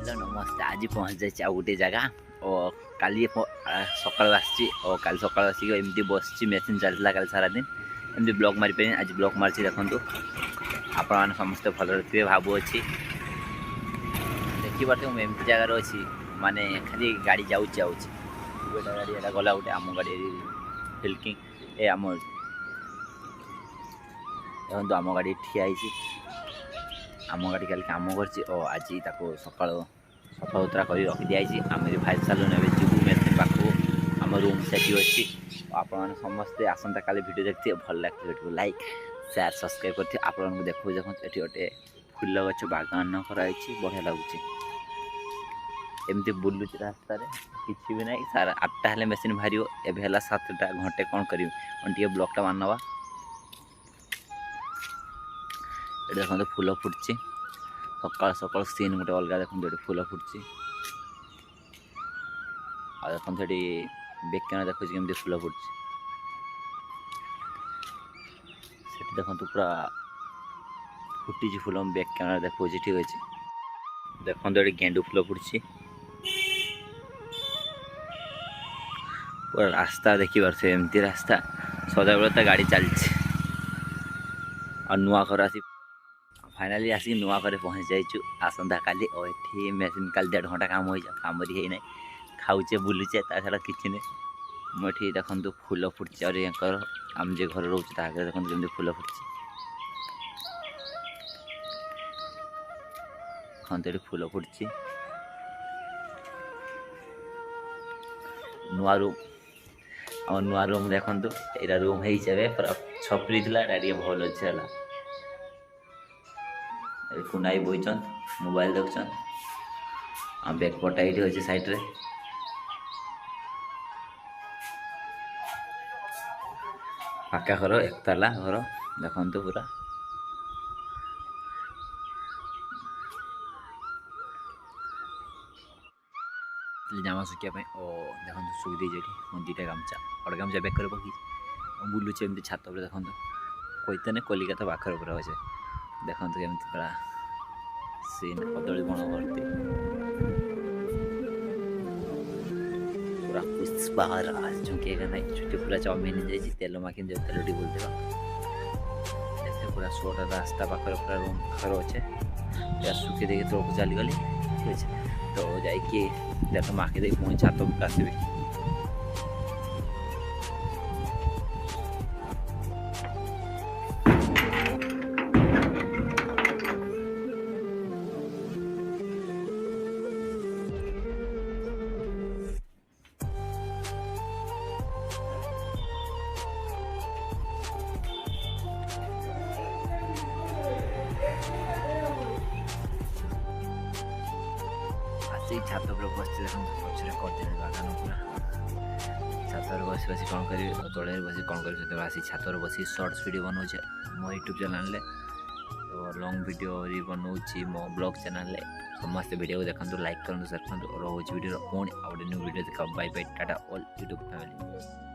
Hello नमस्ते। आज पहुँच जाए आ गोटे जगह और काली सकाल और काली सकाल आसिक एमती बस मेसीन चलता काली सारा दिन एमती ब्लॉक मारी पारे आज ब्लॉक मार्च देखो आपण मैंने समस्ते भल थे भावुच्छी देखी पार्थ एमती जगार अच्छी माने खाली गाड़ी जाऊँगी गाड़ी एटा गला गोटे आम गाड़ी फिल्किंग ए आम देखो आम गाड़ी ठिया आम गाड़ी कल कम कर आज सका सफा सुतरा कर रखी दिखाई आम फाइव सालून ए जीव मेसीन पाखक आम रूम से अच्छी आपण समस्ते आसंता काली वीडियो देखते भल लगते वीडियो लाइक शेयर सब्सक्राइब करते आपको देखो देखो ये गोटे फुल गच बागान कराई बढ़िया लगुच एमती बुलूँ रास्तार किसी भी ना सारा 8टा हेल्ले मेसीन बाहर एवं 7टा घंटे कौन कर ब्लॉकटा मानवा ये देखो फूल फुटची सकाल सकाल सीन गोटे अलग देखो फूल फुटची आ देखो बेकन देखो कमी फूल फुटची देखो पूरा फुटी फूल बेकन देखो ठीक अच्छे देखो ये गेंडू फूल फुटची पूरा रास्ता देखिए एमती रास्ता सदा बेले तो गाड़ी चलती और नुआ घर आसी फाइनाली आसिक नुआ घर पहुँच जाइचु आसंता काली और ये मेसीन काली 1.5 घंटा काम हो काम ना खाऊचे बुलूचे छाड़ा किसी नहीं मुझे देखो फूल फुटची और यहाँ आम जे घर रोचे देखो कमी फूल फुटची देखो फूल फुटची नुआ रूम आम नुआ रूम देखो यहाँ रूम हो पूरा छपरी थी भल अच्छे कुनाई बोचन मोबाइल देखुन आ बैकपटा ये अच्छे साइड रे फाका घर एकताला घर देखो पूरा जामा सुखापी और देखो सुखी देती मैं 2टा गामचा और गामचा बेकर पकई बुलूचे एमती छात पर देखो कहते ना कलिकता पाखर पूरा अच्छे देखो केमी पूरा सीन कदली बण भर्ती पूरा पुष्पाराज झुंकेगा नहीं छुट्टी पूरा चाउमिन जाइए तेल माखी जो तेलटी बोलते पूरा 16टा रास्ता पाखर पूरा रूम घर अच्छे या सुखी देखिए तौक चलीगली ठीक अच्छे तो जाइए देख माखी देखिए पुणी छात उपरକୁ आसबि छात पर बस देखो पचर कर बागान पूरा छात बस बस कौन कर तले बस कौन कर आसी छात बस सर्ट्स वीडियो बनाऊे मो यूट्यूब चैनल तो लॉन्ग वीडियो भी बनाऊँ मो ब्लॉग चैनल समस्त वीडियो देखो लाइक करूँ शेयर करूँ रोज वीडियो पुणी आउ न्यू वीडियो देखा बाय बाय टाटा ऑल यूट्यूब फैमिली।